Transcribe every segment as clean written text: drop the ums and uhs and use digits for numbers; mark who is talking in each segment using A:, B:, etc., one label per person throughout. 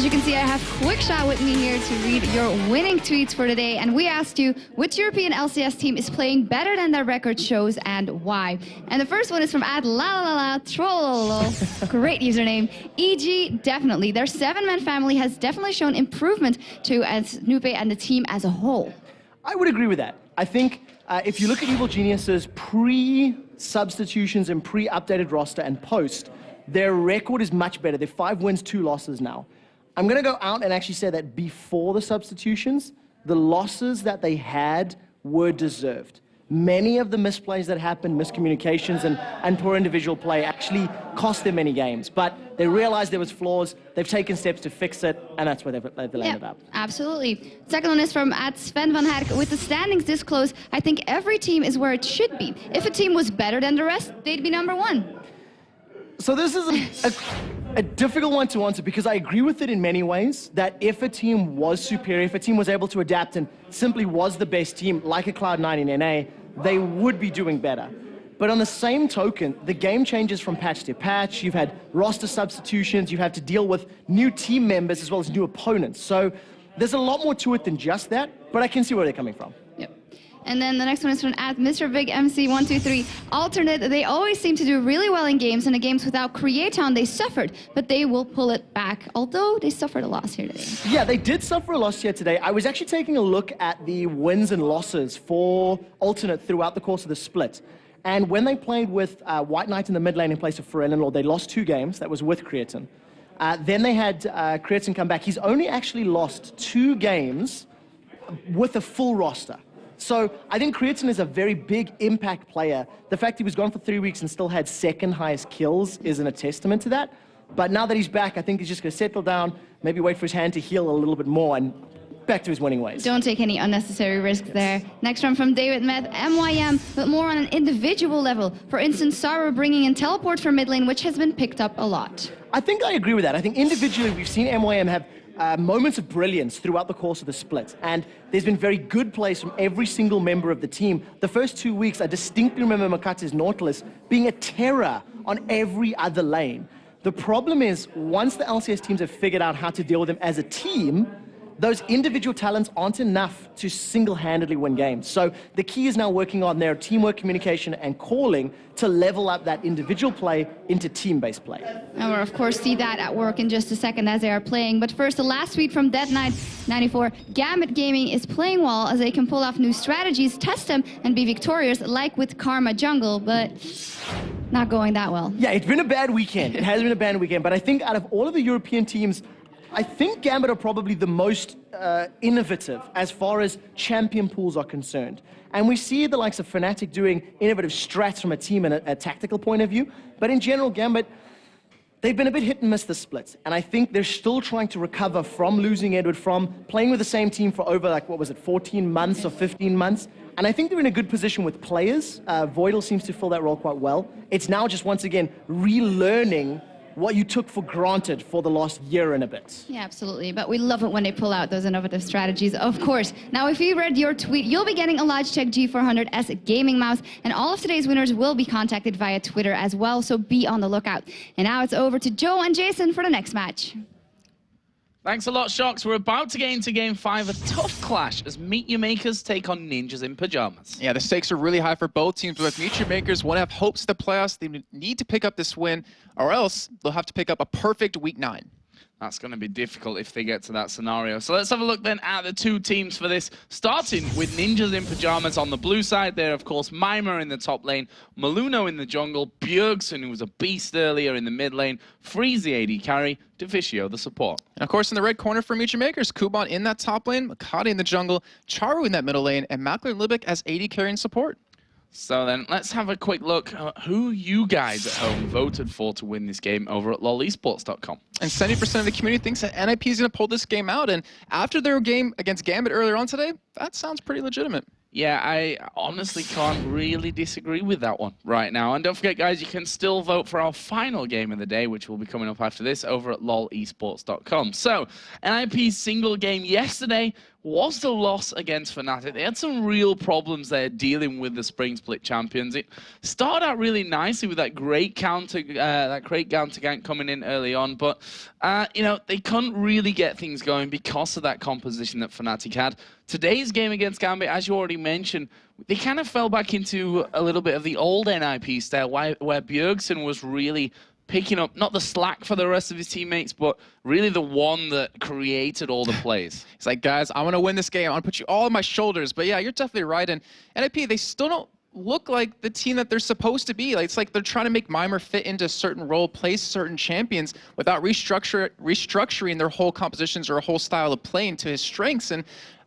A: as you can see, I have Quickshot with me here to read your winning tweets for today. And we asked you, which European LCS team is playing better than their record shows and why? And the first one is from @LaLaLaTrollolo. Great username. EG, definitely. Their 7-man family has definitely shown improvement to as Nupe and the team as a whole.
B: I would agree with that. I think if you look at Evil Genius's pre-substitutions and pre-updated roster and post, their record is much better. They're 5 wins, 2 losses now. I'm going to go out and actually say that before the substitutions, the losses that they had were deserved. Many of the misplays that happened, miscommunications and poor individual play actually cost them many games. But they realized there was flaws, they've taken steps to fix it, and that's where they've landed up.
A: Absolutely. Second one is from @Sven van Herk. With the standings this close, I think every team is where it should be. If a team was better than the rest, they'd be #1.
B: So this is a difficult one to answer because I agree with it in many ways, that if a team was superior, if a team was able to adapt and simply was the best team, like a Cloud9 in NA, they would be doing better. But on the same token, the game changes from patch to patch. You've had roster substitutions, you have to deal with new team members as well as new opponents. So there's a lot more to it than just that, but I can see where they're coming from.
A: And then the next one is from @MrBigMC123. Alternate, they always seem to do really well in games, and the games without Creatown, they suffered, but they will pull it back, although they suffered a loss here today.
B: Yeah, they did suffer a loss here today. I was actually taking a look at the wins and losses for Alternate throughout the course of the split. And when they played with White Knight in the mid lane in place of Pharrell, they lost 2 games. That was with Creatine. Then they had Creatine come back. He's only actually lost 2 games with a full roster. So I think Creatine is a very big impact player. The fact he was gone for 3 weeks and still had 2nd highest kills isn't a testament to that. But now that he's back, I think he's just going to settle down, maybe wait for his hand to heal a little bit more and back to his winning ways.
A: Don't take any unnecessary risks there. Next one from David Meth, MYM, but more on an individual level. For instance, Saru bringing in teleport for mid lane, which has been picked up a lot.
B: I think I agree with that. I think individually we've seen MYM have moments of brilliance throughout the course of the split. And there's been very good plays from every single member of the team. The first 2 weeks, I distinctly remember Makate's Nautilus being a terror on every other lane. The problem is, once the LCS teams have figured out how to deal with them as a team, those individual talents aren't enough to single-handedly win games. So the key is now working on their teamwork, communication, and calling to level up that individual play into team-based play.
A: And we'll, of course, see that at work in just a second as they are playing. But first, the last tweet from Dead Knight 94. Gambit Gaming is playing well as they can pull off new strategies, test them, and be victorious, like with Karma Jungle, but not going that well.
B: Yeah, it's been a bad weekend. It has been a bad weekend, but I think out of all of the European teams, I think Gambit are probably the most innovative as far as champion pools are concerned. And we see the likes of Fnatic doing innovative strats from a team and a tactical point of view. But in general, Gambit, they've been a bit hit and miss the splits. And I think they're still trying to recover from losing Edward, from playing with the same team for over, like, what was it, 14 months or 15 months. And I think they're in a good position with players. Voidal seems to fill that role quite well. It's now just, once again, relearning what you took for granted for the last year and a bit.
A: Yeah, absolutely. But we love it when they pull out those innovative strategies, of course. Now, if you read your tweet, you'll be getting a Logitech G400 S gaming mouse, and all of today's winners will be contacted via Twitter as well, so be on the lookout. And now it's over to Joe and Jason for the next match.
C: Thanks a lot, Shocks. We're about to get into Game 5, a tough clash as Meet Your Makers take on Ninjas in Pajamas.
D: Yeah, the stakes are really high for both teams, but if Meet Your Makers want to have hopes of the playoffs, they need to pick up this win, or else they'll have to pick up a perfect Week 9.
C: That's going to be difficult if they get to that scenario. So let's have a look then at the 2 teams for this, starting with Ninjas in Pajamas on the blue side. There, of course, Mimer in the top lane, Maluno in the jungle, Bjergsen, who was a beast earlier in the mid lane, Freeze the AD carry, Deficio the support.
D: And of course, in the red corner for Meet Your Makers, Kuban in that top lane, Makati in the jungle, Charu in that middle lane, and Makler and Libic as AD carry and support.
C: So then, let's have a quick look at who you guys at home voted for to win this game over at lolesports.com.
D: And 70% of the community thinks that NIP is going to pull this game out. And after their game against Gambit earlier on today, that sounds pretty legitimate.
C: Yeah, I honestly can't really disagree with that one right now. And don't forget, guys, you can still vote for our final game of the day, which will be coming up after this over at lolesports.com. So, NIP's single game yesterday was the loss against Fnatic. They had some real problems there dealing with the Spring Split champions. It started out really nicely with that great counter gank coming in early on, but you know, they couldn't really get things going because of that composition that Fnatic had. Today's game against Gambit, as you already mentioned, they kind of fell back into a little bit of the old NIP style, where Bjergsen was really picking up not the slack for the rest of his teammates, but really the one that created all the plays.
D: It's like, guys, I want to win this game. I want to put you all on my shoulders. But yeah, you're definitely right. And NIP, they still don't look like the team that they're supposed to be. Like, it's like they're trying to make MYM fit into a certain role, play certain champions without restructuring their whole compositions or a whole style of playing to his strengths. And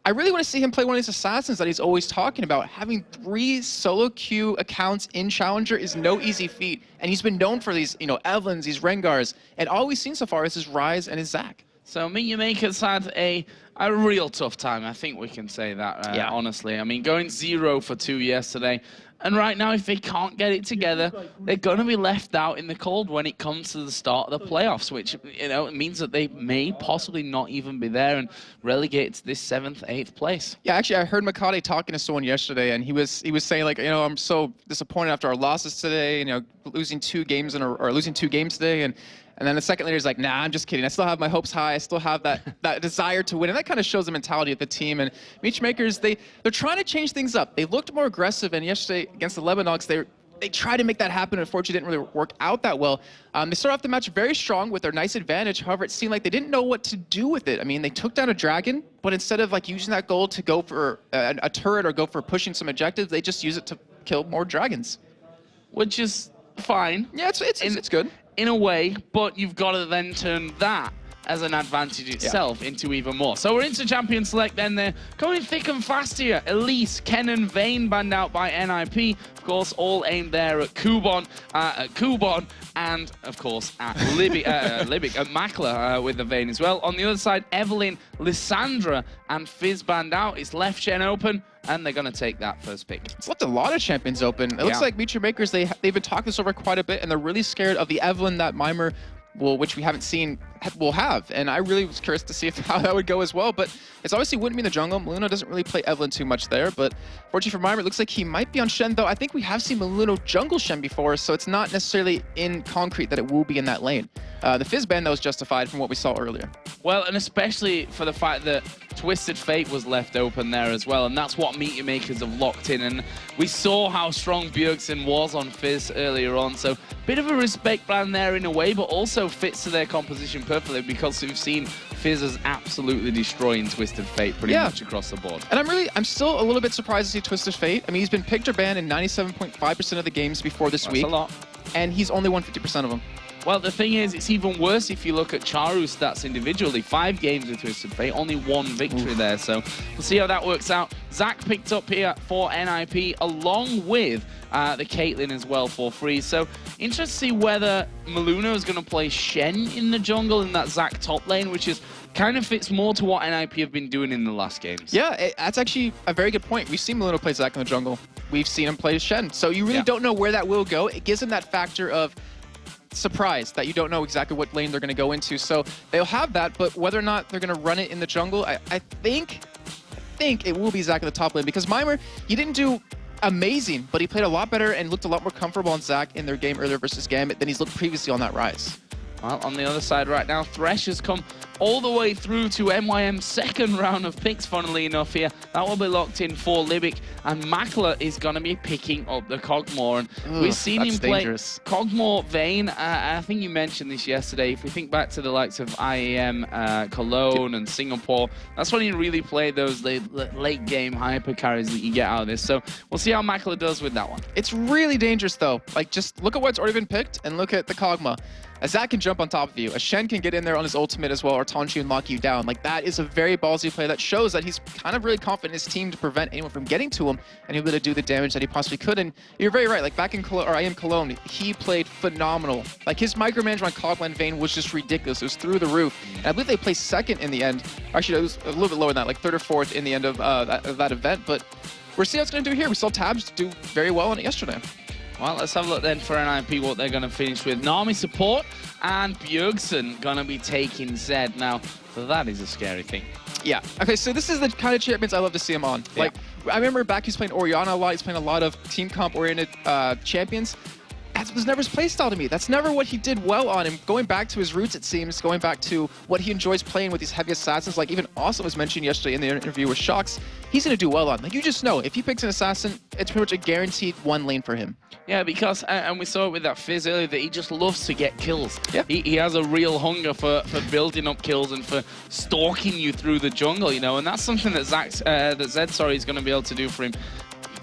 D: I really want to see him play one of these assassins that he's always talking about. Having 3 solo queue accounts in Challenger is no easy feat. And he's been known for these, you know, Evelyns, these Rengars. And all we've seen so far is his Ryze and his Zac.
C: So MYM has had a real tough time. I think we can say that,
D: yeah.
C: Honestly. I mean, going 0 for 2 yesterday. And right now, if they can't get it together, they're going to be left out in the cold when it comes to the start of the playoffs, which, you know, it means that they may possibly not even be there and relegate to this 7th, 8th place.
D: Yeah, actually, I heard Makade talking to someone yesterday, and he was saying, like, you know, I'm so disappointed after our losses today, you know, losing 2 games losing 2 games today, and then a second later, he's like, nah, I'm just kidding. I still have my hopes high. I still have that desire to win. And that kind of shows the mentality of the team. And Meechmakers, they're trying to change things up. They looked more aggressive. And yesterday against the Lebanogs, they tried to make that happen. Unfortunately, it didn't really work out that well. They started off the match very strong with their nice advantage. However, it seemed like they didn't know what to do with it. I mean, they took down a dragon, but instead of like using that gold to go for a turret or go for pushing some objectives, they just use it to kill more dragons.
C: Which is fine.
D: Yeah, it's good.
C: In a way, but you've got to then turn that as an advantage itself into even more. So we're into Champion Select then. They're going thick and fast here. Elise, Kennen, Vayne banned out by NIP. Of course, all aimed there at Kubon, and of course at Libic, at Makler with the Vayne as well. On the other side, Evelyn, Lissandra, and Fizz banned out. It's left Shen open, and they're going to take that first pick.
D: It's left a lot of champions open. It looks like Meechmakers, they've been talking this over quite a bit, and they're really scared of the Evelyn that MYM which we haven't seen, will have. And I really was curious to see how that would go as well. But it's obviously wouldn't be in the jungle. Maluno doesn't really play Evelyn too much there. But fortunately for MYM, it looks like he might be on Shen, though. I think we have seen Maluno jungle Shen before, so it's not necessarily in concrete that it will be in that lane. The Fizz ban, that was justified from what we saw earlier.
C: Well, and especially for the fact that Twisted Fate was left open there as well, and that's what Meteormakers have locked in. And we saw how strong Bjergsen was on Fizz earlier on, so bit of a respect ban there in a way, but also fits to their composition perfectly because we've seen Fizz is absolutely destroying Twisted Fate pretty much across the board.
D: And I'm still a little bit surprised to see Twisted Fate. I mean, he's been picked or banned in 97.5% of the games before this week.
C: That's a lot.
D: And he's only won 50% of them.
C: Well, the thing is, it's even worse if you look at Charu's stats individually. 5 games with Twisted Fate, only 1 victory there. So we'll see how that works out. Zac picked up here for NIP, along with the Caitlyn as well for free. So interesting to see whether Maluno is going to play Shen in the jungle in that Zac top lane, which is kind of fits more to what NIP have been doing in the last games.
D: Yeah, that's actually a very good point. We've seen Maluno play Zac in the jungle. We've seen him play Shen. So you really don't know where that will go. It gives him that factor of surprise that you don't know exactly what lane they're going to go into. So they'll have that, but whether or not they're going to run it in the jungle, I think it will be Zac in the top lane, because MYM, he didn't do amazing, but he played a lot better and looked a lot more comfortable on Zac in their game earlier versus Gambit than he's looked previously on that Ryze.
C: Well, on the other side right now, Thresh has come all the way through to MYM's second round of picks, funnily enough here. That will be locked in for Libic, and Makler is going to be picking up the Kog'Maw. And we've seen him play Kog'Maw Vayne. I think you mentioned this yesterday. If we think back to the likes of IEM, Cologne, and Singapore, that's when he really played those late game hyper carries that you get out of this. So we'll see how Makler does with that one.
D: It's really dangerous, though. Like, just look at what's already been picked and look at the Kog'Maw. A Zac can jump on top of you. A Shen can get in there on his ultimate as well, or taunt you and lock you down. Like, that is a very ballsy play that shows that he's kind of really confident in his team to prevent anyone from getting to him, and he'll be able to do the damage that he possibly could. And you're very right. Like, back in Cologne, or IEM Cologne, he played phenomenal. Like, his micromanagement on Kog'Maw and Vayne was just ridiculous. It was through the roof. And I believe they placed second in the end. Actually, it was a little bit lower than that, like 3rd or 4th in the end of that event. But we'll see how it's going to do here. We saw Tabs do very well on it yesterday.
C: Well, let's have a look then for NIP, what they're going to finish with. Nami support and Bjergsen going to be taking Zed. Now, that is a scary thing.
D: Yeah. Okay, so this is the kind of champions I love to see him on.
C: Yeah.
D: Like, I remember back he's playing Orianna a lot. He's playing a lot of team comp-oriented champions. That was never his playstyle to me. That's never what he did well on. And going back to his roots, it seems, going back to what he enjoys playing with these heavy assassins, like even Awesome was mentioned yesterday in the interview with Shox, he's going to do well on. Like, you just know, if he picks an assassin, it's pretty much a guaranteed one lane for him.
C: Yeah, because, and we saw it with that Fizz earlier, that he just loves to get kills.
D: Yeah.
C: He has a real hunger for building up kills and for stalking you through the jungle, you know, and that's something that Zed is going to be able to do for him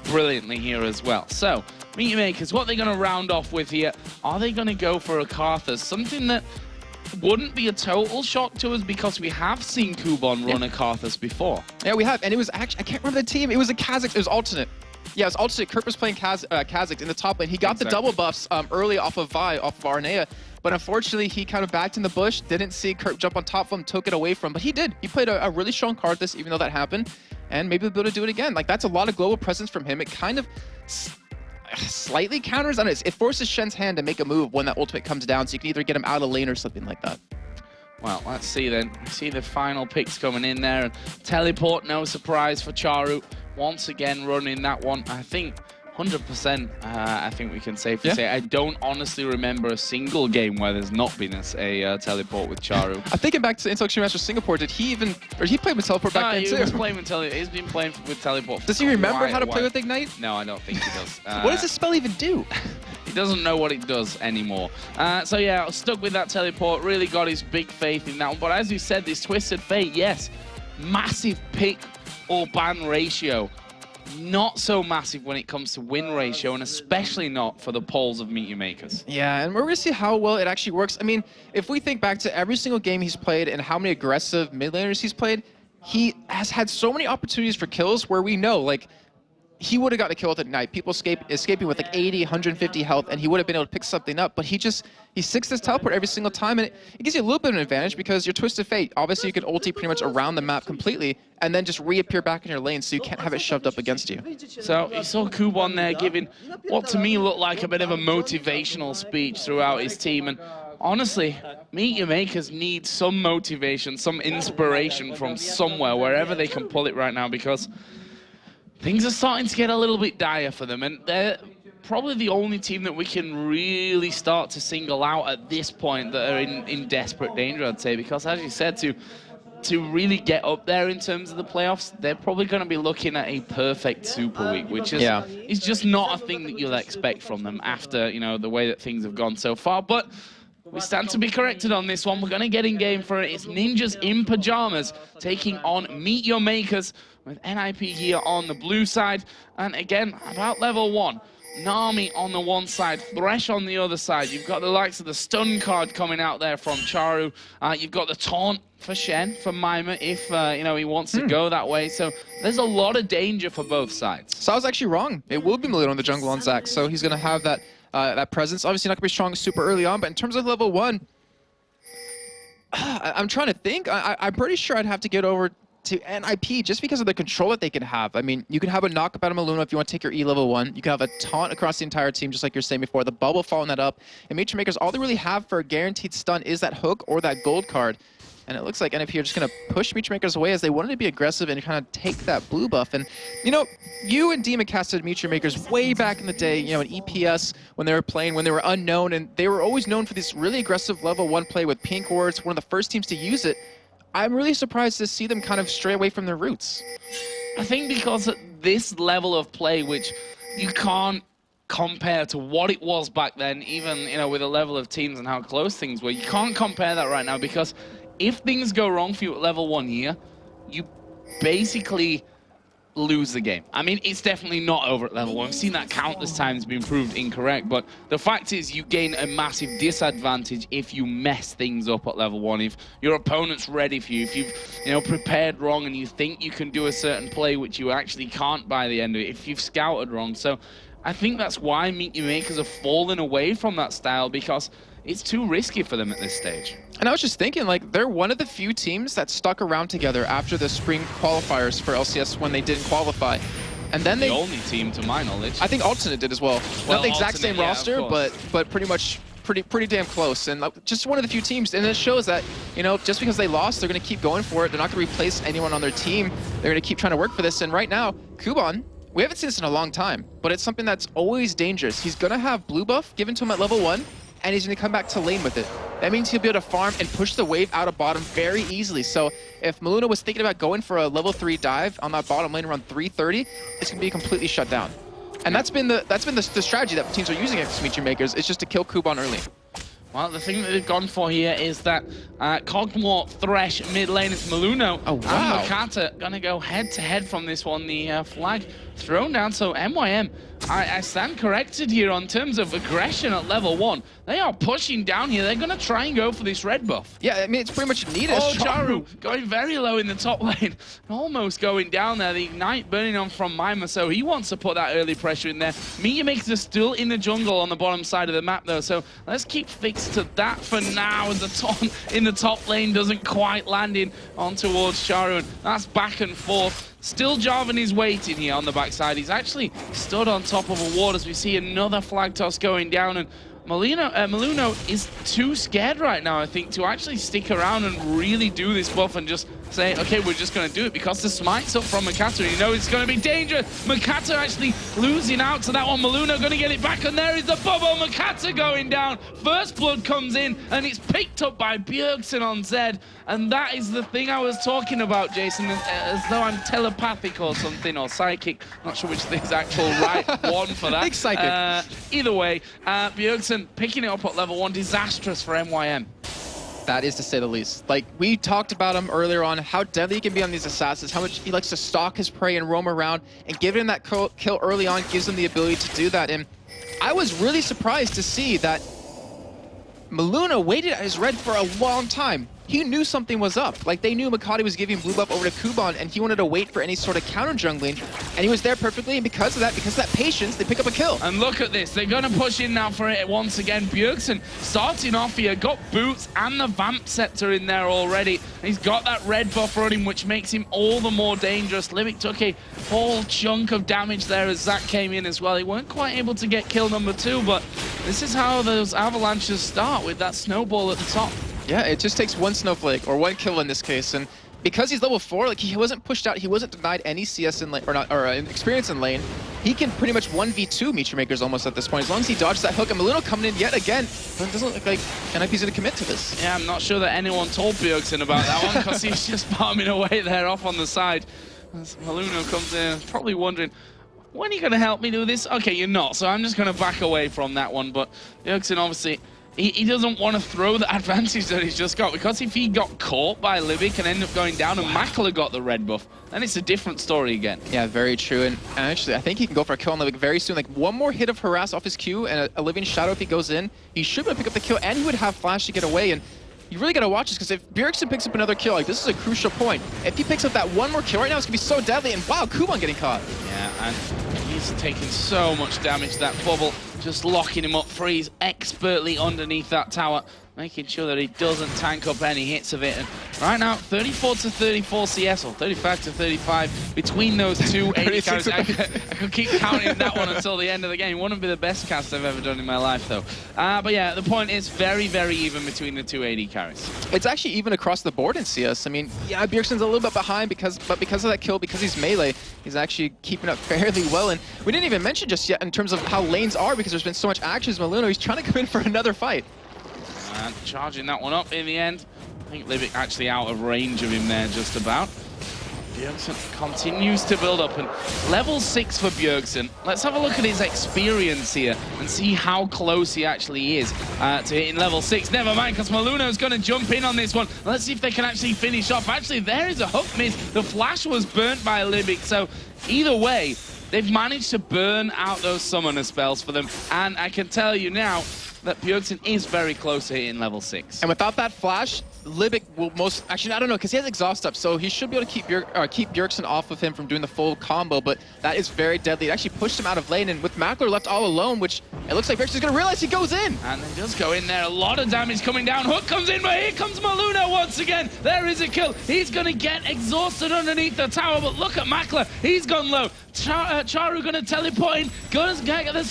C: brilliantly here as well. So, Meteor Makers, what are they going to round off with here? Are they going to go for a Karthus? Something that wouldn't be a total shock to us because we have seen Kubon run a Karthus before.
D: Yeah, we have, and it was actually, I can't remember the team, it was a Kazakh, it was alternate. Yeah, it was alternate. Kurt was playing Kazakh in the top lane. He got the double buffs early off of Vi, off of Arnea, but unfortunately he kind of backed in the bush, didn't see Kurt jump on top of him, took it away from him, but he did. He played a really strong Karthus even though that happened, and maybe they'll be able to do it again. Like, that's a lot of global presence from him. It kind of slightly counters, I don't know, it forces Shen's hand to make a move when that ultimate comes down, so you can either get him out of lane or something like that.
C: Well, let's see then. You see the final picks coming in there. And teleport, no surprise for Charu. Once again running that one. I think 100%, I think we can safely say. I don't honestly remember a single game where there's not been a teleport with Charu.
D: I'm thinking back to Intellectual Master Singapore. Did he even, or he played with teleport back then too?
C: He was playing with teleport. He's been playing with teleport.
D: Does he remember how to play with Ignite?
C: No, I don't think he does.
D: What does this spell even do?
C: He doesn't know what it does anymore. So yeah, stuck with that teleport, really got his big faith in that one. But as you said, this Twisted Fate, yes, massive pick or ban ratio. Not so massive when it comes to win ratio, and especially not for the polls of Meteor Makers.
D: Yeah, and we're going to see how well it actually works. I mean, if we think back to every single game he's played and how many aggressive mid laners he's played, he has had so many opportunities for kills where we know, like, he would have gotten a kill with Ignite. People escaping with like 80, 150 health, and he would have been able to pick something up. But he sticks this teleport every single time, and it gives you a little bit of an advantage because you're Twisted Fate. Obviously, you can ulti pretty much around the map completely, and then just reappear back in your lane, so you can't have it shoved up against you.
C: So you saw Kubon there giving what to me looked like a bit of a motivational speech throughout his team, and honestly, Meteor Makers need some motivation, some inspiration from somewhere, wherever they can pull it right now, because things are starting to get a little bit dire for them, and they're probably the only team that we can really start to single out at this point that are in desperate danger, I'd say, because as you said, to really get up there in terms of the playoffs, they're probably going to be looking at a perfect Super Week, which is just not a thing that you'll expect from them after, you know, the way that things have gone so far. But we stand to be corrected on this one. We're going to get in game for it. It's Ninjas in Pajamas taking on Meteor Makers with NIP here on the blue side. And again, about level 1. Nami on the one side, Thresh on the other side. You've got the likes of the stun card coming out there from Charu. You've got the taunt for Shen, for MYM, if you know, he wants to go that way. So there's a lot of danger for both sides.
D: So I was actually wrong. It will be Malone on the jungle on Zac, so he's going to have that that presence. Obviously not going to be strong super early on, but in terms of level 1, I'm trying to think. I'm pretty sure I'd have to get over to NIP just because of the control that they can have. I mean, you can have a knockup out of Maluna if you want to take your E level 1. You can have a taunt across the entire team, just like you're saying before. The bubble following that up. And Meteor Makers, all they really have for a guaranteed stun is that hook or that gold card. And it looks like NIP are just going to push Meteor Makers away as they wanted to be aggressive and kind of take that blue buff. And, you know, you and Demon casted Meteor Makers way back in the day, you know, in EPS when they were playing, when they were unknown. And they were always known for this really aggressive level 1 play with pink wards, one of the first teams to use it. I'm really surprised to see them kind of stray away from their roots.
C: I think because at this level of play, which you can't compare to what it was back then, even, you know, with the level of teams and how close things were, you can't compare that right now, because if things go wrong for you at level 1 here, you basically lose the game. I mean, it's definitely not over at level 1. We've seen that countless times being proved incorrect, but the fact is you gain a massive disadvantage if you mess things up at level 1. If your opponent's ready for you, if you've, you know, prepared wrong and you think you can do a certain play which you actually can't by the end of it, if you've scouted wrong. So I think that's why Meteor Makers have fallen away from that style, because it's too risky for them at this stage.
D: And I was just thinking, like, they're one of the few teams that stuck around together after the spring qualifiers for LCS when they didn't qualify. And then
C: the only team, to my knowledge.
D: I think Alternate did as well. Not the exact same
C: yeah,
D: roster, but pretty much pretty damn close, and just one of the few teams, and it shows that, you know, just because they lost, they're going to keep going for it. They're not going to replace anyone on their team. They're going to keep trying to work for this, and right now, Kuban, we haven't seen this in a long time, but it's something that's always dangerous. He's going to have blue buff given to him at level 1, and he's going to come back to lane with it. That means he'll be able to farm and push the wave out of bottom very easily. So if Maluna was thinking about going for a level 3 dive on that bottom lane around 330, it's going to be completely shut down. And that's been the strategy that teams are using against Symmetry Makers, is just to kill Kuban early.
C: Well, the thing that they've gone for here is that Cogmore, Thresh, mid lane is Maluno.
D: Oh, wow.
C: And Makata gonna go head-to-head from this one. The flag thrown down, so MYM, I stand corrected here on terms of aggression at level 1. They are pushing down here. They're gonna try and go for this red buff.
D: Yeah, I mean, it's pretty much needed.
C: Oh, Charu going very low in the top lane. Almost going down there. The Ignite burning on from MYM, so he wants to put that early pressure in there. Meteor Makers are still in the jungle on the bottom side of the map, though, so let's keep fixed to that for now. As the taunt in the top lane doesn't quite land in on towards Charu, and that's back and forth. Still Jarvan is waiting here on the backside. He's actually stood on top of a ward as we see another flag toss going down, and Maluno is too scared right now, I think, to actually stick around and really do this buff and just say, okay, we're just going to do it, because the smite's up from Makata, and you know it's going to be dangerous. Makata actually losing out to that one. Maluno going to get it back, and there is the bubble. Makata going down. First blood comes in, and it's picked up by Bjergsen on Zed, and that is the thing I was talking about, Jason, as though I'm telepathic or something, or psychic. Not sure which is the actual right one for that.
D: Big psychic.
C: Either way, Bjergsen picking it up at level 1. Disastrous for MYM.
D: That is to say the least. Like, we talked about him earlier on, how deadly he can be on these assassins, how much he likes to stalk his prey and roam around, and giving him that kill early on gives him the ability to do that. And I was really surprised to see that Maluna waited at his red for a long time. He knew something was up. Like, they knew Makati was giving blue buff over to Kuban, and he wanted to wait for any sort of counter jungling, and he was there perfectly, and because of that patience, they pick up a kill.
C: And look at this, they're gonna push in now for it once again. Bjergsen starting off here, got boots and the Vamp Scepter in there already. He's got that red buff running, which makes him all the more dangerous. Limit took a whole chunk of damage there as Zach came in as well. He weren't quite able to get kill number 2, but this is how those avalanches start, with that snowball at the top.
D: Yeah, it just takes one snowflake, or one kill in this case, and because he's level 4, like, he wasn't pushed out, he wasn't denied any CS in lane, or experience in lane. He can pretty much 1v2 Meteor Makers almost at this point, as long as he dodges that hook. And Maluno coming in yet again, but it doesn't look like NIP's gonna commit to this.
C: Yeah, I'm not sure that anyone told Bjergsen about that one, because he's just farming away there off on the side. As Maluno comes in, probably wondering, when are you going to help me do this? Okay, you're not, so I'm just going to back away from that one. But Bjergsen, obviously, he doesn't want to throw the advantage that he's just got, because if he got caught by Libic and ended up going down and Makala got the red buff, then it's a different story again.
D: Yeah, very true. And actually, I think he can go for a kill on Libic very soon. Like, one more hit of Harass off his Q and a Living Shadow if he goes in, he should be able to pick up the kill, and he would have Flash to get away. And you really got to watch this, because if Bjergsen picks up another kill, like, this is a crucial point. If he picks up that one more kill right now, it's going to be so deadly. And wow, Kuban getting caught.
C: Yeah, and he's taking so much damage. That bubble just locking him up, freeze expertly underneath that tower, making sure that he doesn't tank up any hits of it. And right now, 34 to 34 CS, or 35 to 35 between those two 80 carries. I could keep counting that one until the end of the game. It wouldn't be the best cast I've ever done in my life, though. But yeah, the point is very, very even between the two 80 carries.
D: It's actually even across the board in CS. I mean, yeah, Bjergsen's a little bit behind, because of that kill, because he's melee, he's actually keeping up fairly well. And we didn't even mention just yet in terms of how lanes are, because there's been so much action. Maluno, he's trying to come in for another fight.
C: And charging that one up in the end. I think Libic actually out of range of him there just about. Bjergsen continues to build up, and level 6 for Bjergsen. Let's have a look at his experience here and see how close he actually is to hitting level 6. Never mind, because Maluno's going to jump in on this one. Let's see if they can actually finish off. Actually, there is a hook miss. The flash was burnt by Libic, so either way, they've managed to burn out those summoner spells for them, and I can tell you now that Bjergsen is very close to hitting level 6.
D: And without that flash, Libic will most actually I don't know because he has exhaust up, so he should be able to keep Bjergsen off of him from doing the full combo. But that is very deadly. It actually pushed him out of lane, and with Mackler left all alone, which it looks like Bjergsen's going to realize he goes in.
C: And he does go in there. A lot of damage coming down. Hook comes in, but here comes Maluna once again. There is a kill. He's going to get exhausted underneath the tower, but look at Mackler. He's gone low. Charu going to teleport in. Going to get the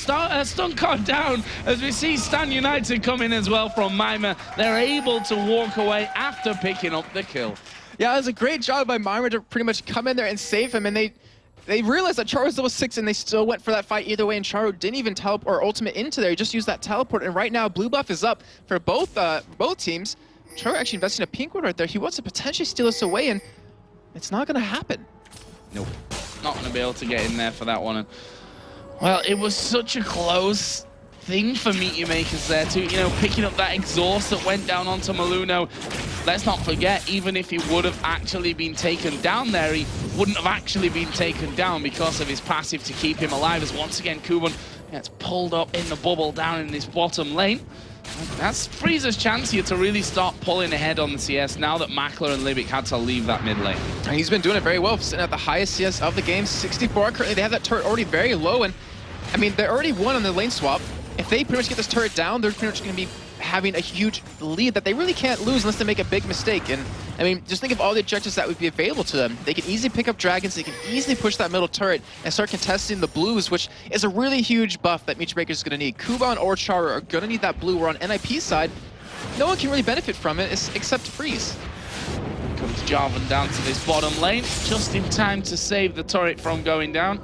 C: stun card down as we see Stan United come in as well from MYM. They're able to walk away after picking up the kill.
D: Yeah, it was a great job by MYM to pretty much come in there and save him, and they realized that Charu was level 6 and they still went for that fight either way, and Charu didn't even teleport or ultimate into there. He just used that teleport, and right now blue buff is up for both teams. Charu actually investing a pink one right there. He wants to potentially steal us away, and it's not going to happen.
C: Nope. Not going to be able to get in there for that one. And, well, it was such a close thing for Meteor Makers there too, you know, picking up that exhaust that went down onto Maluno. Let's not forget, even if he would have actually been taken down there, he wouldn't have actually been taken down because of his passive to keep him alive, as once again Kuban gets pulled up in the bubble down in this bottom lane. That's Freezer's chance here to really start pulling ahead on the CS now that Mackler and Libic had to leave that mid lane.
D: And he's been doing it very well, sitting at the highest CS of the game, 64. Currently they have that turret already very low, and I mean, they already won on the lane swap. If they pretty much get this turret down, they're pretty much going to be having a huge lead that they really can't lose unless they make a big mistake. And I mean, just think of all the objectives that would be available to them. They can easily pick up dragons, they can easily push that middle turret and start contesting the blues, which is a really huge buff that Meteor Makers is going to need. Kuban or Charu are going to need that blue, where on NIP's side, no one can really benefit from it except Freeze.
C: Comes Jarvan down to this bottom lane, just in time to save the turret from going down.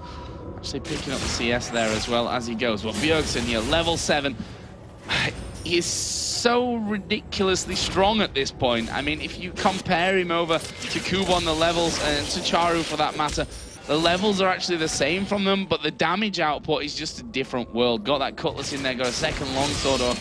C: Actually picking up the CS there as well as he goes. Well, Bjergsen here, level 7. He is so ridiculously strong at this point. I mean, if you compare him over to Kuban, the levels, and to Charu for that matter, the levels are actually the same from them, but the damage output is just a different world. Got that cutlass in there, got a second longsword on.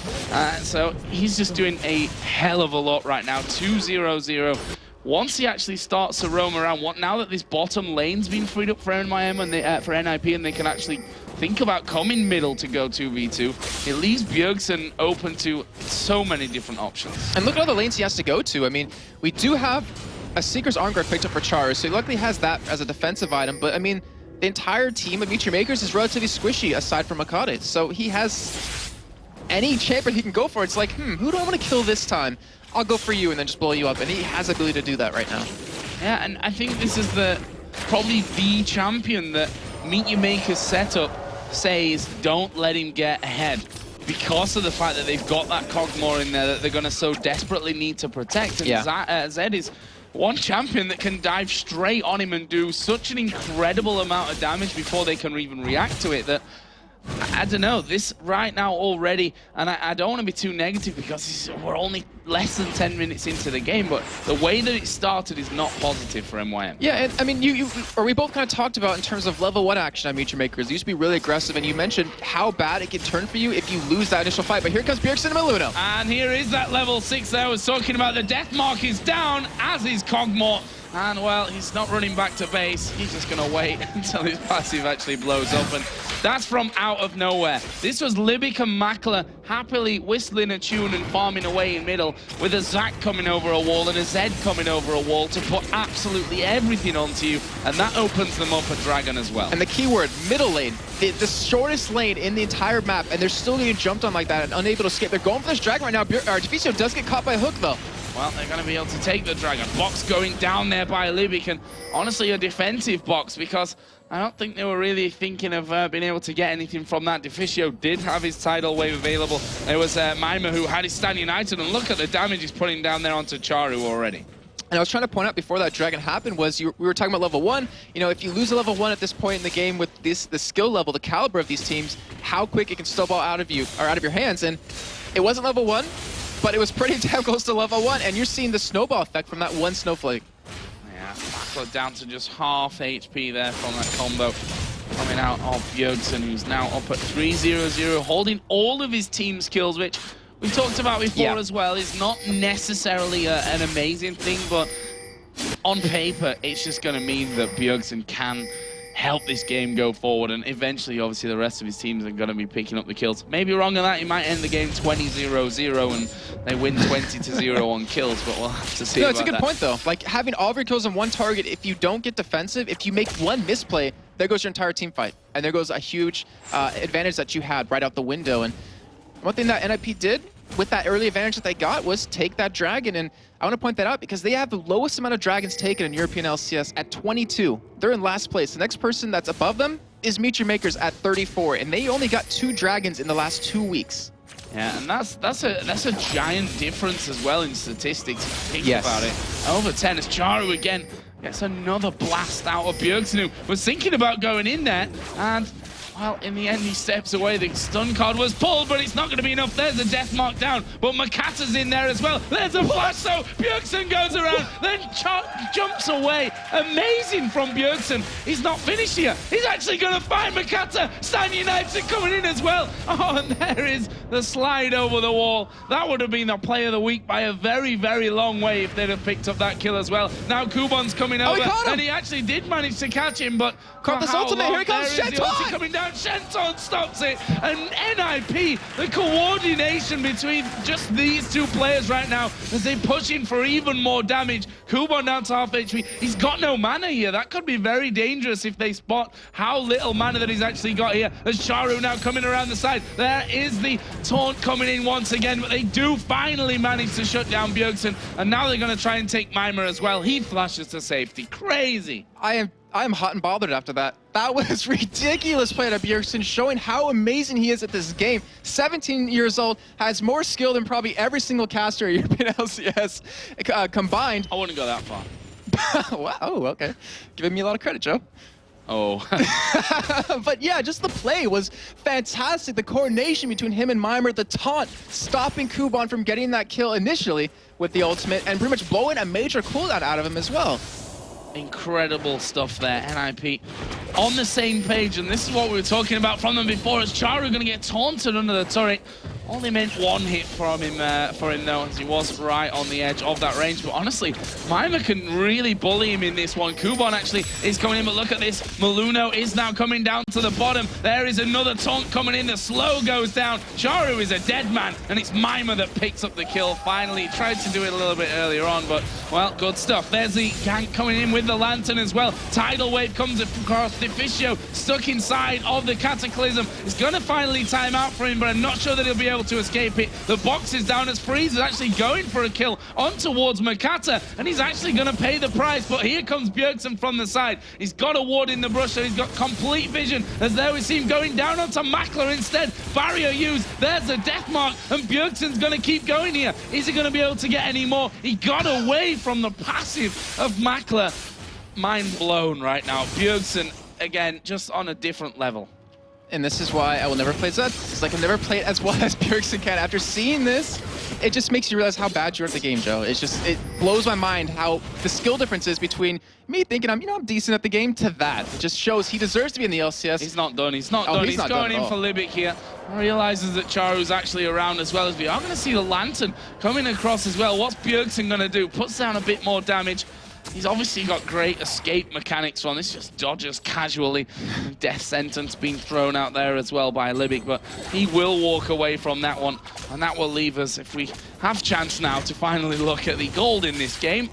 C: So he's just doing a hell of a lot right now. 2-0-0. Once he actually starts to roam around, now that this bottom lane's been freed up for MYM and for NIP, and they can actually think about coming middle to go 2v2, it leaves Bjergsen open to so many different options.
D: And look at all the lanes he has to go to. I mean, we do have a Seeker's Arm Guard picked up for Charu, so he luckily has that as a defensive item, but I mean, the entire team of Meteor Makers is relatively squishy aside from Akade, so he has any champion he can go for. It's like, who do I want to kill this time? I'll go for you and then just blow you up, and he has the ability to do that right now.
C: Yeah, and I think this is probably the champion that Meteor Makers setup says don't let him get ahead, because of the fact that they've got that Kog'Maw in there that they're going to so desperately need to protect. And yeah. Zed is one champion that can dive straight on him and do such an incredible amount of damage before they can even react to it that I don't know, this right now already, and I don't want to be too negative because we're only less than 10 minutes into the game, but the way that it started is not positive for MYM.
D: Yeah, and I mean, we both kind of talked about in terms of level 1 action on Meteor Makers. They used to be really aggressive, and you mentioned how bad it can turn for you if you lose that initial fight, but here comes Bjergsen and Maluno.
C: And here is that level 6 that I was talking about. The death mark is down, as is Kog'Maw. And, well, he's not running back to base. He's just going to wait until his passive actually blows up. And that's from out of nowhere. This was Libic and Mackler happily whistling a tune and farming away in middle, with a Zac coming over a wall and a Zed coming over a wall to put absolutely everything onto you. And that opens them up a dragon as well.
D: And the keyword, middle lane. The shortest lane in the entire map, and they're still getting jumped on like that and unable to escape. They're going for this dragon right now. Deficio does get caught by a hook, though.
C: Well, they're going to be able to take the dragon. Box going down there by Libic, and honestly a defensive box, because I don't think they were really thinking of being able to get anything from that. Deficio did have his tidal wave available. There was MYM who had his Stan United, and look at the damage he's putting down there onto Charu already.
D: And I was trying to point out before that dragon happened was we were talking about level 1. You know, if you lose a level 1 at this point in the game with the skill level, the caliber of these teams, how quick it can snowball out of you or out of your hands. And it wasn't level 1, but it was pretty damn close to level 1. And you're seeing the snowball effect from that one snowflake.
C: Yeah, Mackler down to just half HP there from that combo. Coming out of Bjergsen, who's now up at 3-0-0, holding all of his team's kills, which we talked about before as well, is not necessarily an amazing thing, but on paper, it's just going to mean that Bjergsen can help this game go forward. And eventually, obviously, the rest of his teams are going to be picking up the kills. Maybe wrong on that, he might end the game 20-0-0 and they win 20-0 on kills, but we'll have to see.
D: No, it's a
C: about
D: good
C: that.
D: point, though. Like, having all of your kills on one target, if you don't get defensive, if you make one misplay, there goes your entire team fight. And there goes a huge advantage that you had right out the window. And one thing that NIP did with that early advantage that they got was take that dragon. And I want to point that out because they have the lowest amount of dragons taken in European LCS at 22. They're in last place. The next person that's above them is Meet Your Makers at 34. And they only got 2 dragons in the last 2 weeks.
C: Yeah, and that's a giant difference as well in statistics. Think
D: Yes.
C: about it. Over 10 as Charu again gets another blast out of Bjergsen, who was thinking about going in there, and well, in the end, he steps away. The stun card was pulled, but it's not going to be enough. There's a death mark down, but Makata's in there as well. There's a flash, so Bjergsen goes around, then jumps away. Amazing from Bjergsen. He's not finished here. He's actually going to find Makata. Stan United coming in as well. Oh, and there is the slide over the wall. That would have been the play of the week by a very, very long way if they'd have picked up that kill as well. Now Kubon's coming over, and he actually did manage to catch him, but
D: Caught this ultimate. Here he comes, Shenton!
C: Coming down, Shenton stops it, and NIP, the coordination between just these two players right now as they push in for even more damage. Kubon down to half HP. He's got no mana here. That could be very dangerous if they spot how little mana that he's actually got here. As Charu now coming around the side. There is the taunt coming in once again, but they do finally manage to shut down Bjergsen, and now they're going to try and take MYM as well. He flashes to safety. Crazy.
D: I am hot and bothered after that. That was ridiculous play at Bjergsen, showing how amazing he is at this game. 17 years old, has more skill than probably every single caster at European LCS combined.
C: I wouldn't go that far.
D: Wow, okay. Giving me a lot of credit, Joe.
C: Oh.
D: But yeah, just the play was fantastic. The coordination between him and MYM, the taunt, stopping Kubon from getting that kill initially with the ultimate, and pretty much blowing a major cooldown out of him as well.
C: Incredible stuff there, NIP on the same page, and this is what we were talking about from them before, as Charu going to get taunted under the turret. Only meant one hit from him though, as he was right on the edge of that range. But honestly, MYM can really bully him in this one. Kubon actually is coming in, but look at this. Maluno is now coming down to the bottom. There is another taunt coming in. The slow goes down. Charu is a dead man, and it's MYM that picks up the kill finally. He tried to do it a little bit earlier on, but, well, good stuff. There's the gank coming in with the lantern as well. Tidal wave comes across. Deficio stuck inside of the Cataclysm. It's going to finally time out for him, but I'm not sure that he'll be able to escape it. The box is down as Freeze is actually going for a kill on towards Makata, and he's actually going to pay the price. But here comes Bjergsen from the side. He's got a ward in the brush, so he's got complete vision, as there we see him going down onto Makler instead. Barrier used. There's a death mark, and Bjergsen's going to keep going here. Is he going to be able to get any more? He got away from the passive of Makler. Mind blown right now. Bjergsen, again, just on a different level.
D: And this is why I will never play Zed, because I can never play it as well as Bjergsen can. After seeing this, it just makes you realize how bad you're at the game, Joe. It blows my mind how the skill difference is between me thinking I'm decent at the game to that. It just shows he deserves to be in the LCS.
C: He's not done. He's not done. He's
D: not
C: going
D: done
C: in for Libic here. Realizes that Charu's actually around as well as we are going to see the lantern coming across as well. What's Bjergsen going to do? Puts down a bit more damage. He's obviously got great escape mechanics from this, just dodges casually. Death sentence being thrown out there as well by Libic, but he will walk away from that one, and that will leave us, if we have chance now to finally look at the gold in this game,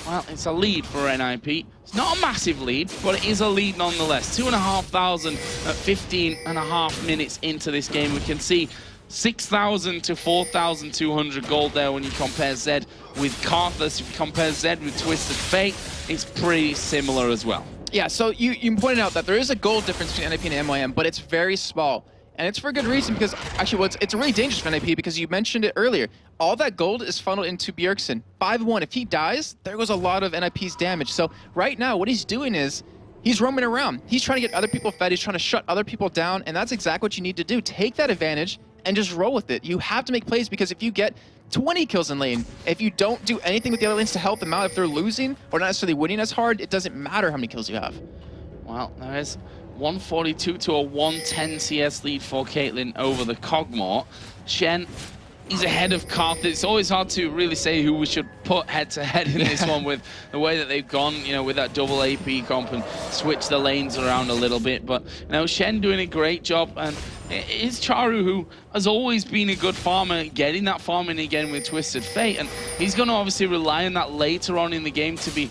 C: well, it's a lead for NIP. It's not a massive lead, but it is a lead nonetheless. 2,500 at 15.5 minutes into this game. We can see 6,000 to 4,200 gold there when you compare Zed with Karthus. If you compare Zed with Twisted Fate, it's pretty similar as well.
D: Yeah, so you pointed out that there is a gold difference between NIP and MYM, but it's very small. And it's for a good reason, because actually it's really dangerous for NIP, because you mentioned it earlier. All that gold is funneled into Bjergsen. 5-1, if he dies, there goes a lot of NIP's damage. So right now, what he's doing is he's roaming around. He's trying to get other people fed. He's trying to shut other people down, and that's exactly what you need to do. Take that advantage and just roll with it. You have to make plays, because if you get 20 kills in lane, if you don't do anything with the other lanes to help them out, if they're losing or not necessarily winning as hard, it doesn't matter how many kills you have.
C: Well, there is 142 to a 110 CS lead for Caitlyn over the Cogmore. Shen he's ahead of Karth. It's always hard to really say who we should put head-to-head in this one with the way that they've gone, you know, with that double AP comp and switch the lanes around a little bit. But, you know, Shen doing a great job, and it's Charu, who has always been a good farmer, getting that farming again with Twisted Fate, and he's going to obviously rely on that later on in the game to be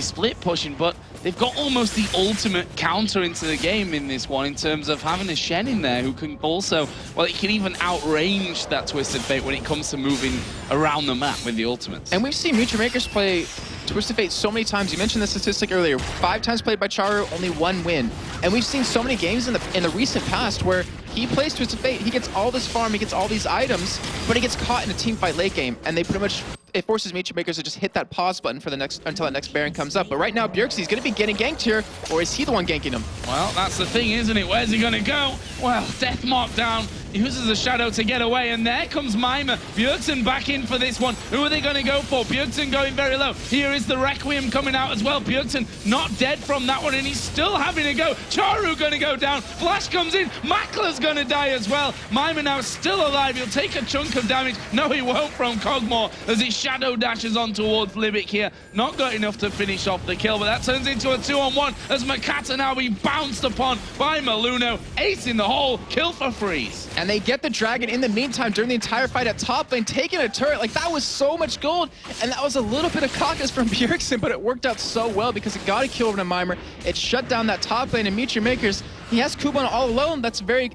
C: split pushing, but they've got almost the ultimate counter into the game in this one in terms of having a Shen in there who can also, well, he can even outrange that Twisted Fate when it comes to moving around the map with the ultimates.
D: And we've seen Mutual Makers play Twisted Fate so many times. You mentioned the statistic earlier, 5 times played by Charu, only 1 win. And we've seen so many games in the recent past where he plays Twisted Fate, he gets all this farm, he gets all these items, but he gets caught in a team fight late game, and they pretty much, it forces Mutual Makers to just hit that pause button for the next, until that next Baron comes up. But right now, Bjergsen's going to be getting ganked here, or is he the one ganking him?
C: Well, that's the thing, isn't it? Where's he going to go? Well, Death Mark down. He uses a shadow to get away, and there comes MYM. Bjergsen back in for this one. Who are they going to go for? Bjergsen going very low. Here is the Requiem coming out as well. Bjergsen not dead from that one, and he's still having to go. Charu going to go down. Flash comes in. Makla's going to die as well. MYM now still alive. He'll take a chunk of damage. No, he won't from Kog'Maw as he shadow dashes on towards Libic here. Not got enough to finish off the kill, but that turns into a 2-on-1 as Makata now being bounced upon by Maluno. Ace in the hole. Kill for freeze.
D: And they get the dragon in the meantime during the entire fight at top lane, taking a turret. Like, that was so much gold, and that was a little bit of caucus from Bjergsen, but it worked out so well because it got a kill over to MYM. It shut down that top lane, and Mutual Makers, he has Kuban all alone. That's very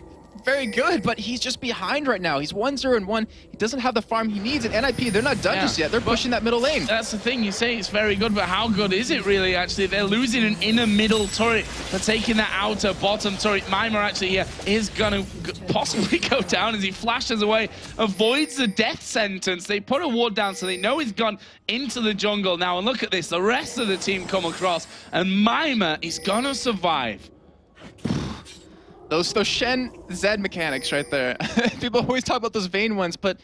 D: good, but he's just behind right now. He's 1-0-1. He doesn't have the farm he needs, and NIP, they're not done just yet. They're pushing that middle lane.
C: That's the thing. You say it's very good, but how good is it really, actually? They're losing an inner middle turret for taking that outer bottom turret. MYM actually here is going to possibly go down as he flashes away, avoids the death sentence. They put a ward down, so they know he's gone into the jungle now. And look at this. The rest of the team come across, and MYM is going to survive.
D: Those Shen Zed mechanics right there. People always talk about those Vayne ones, but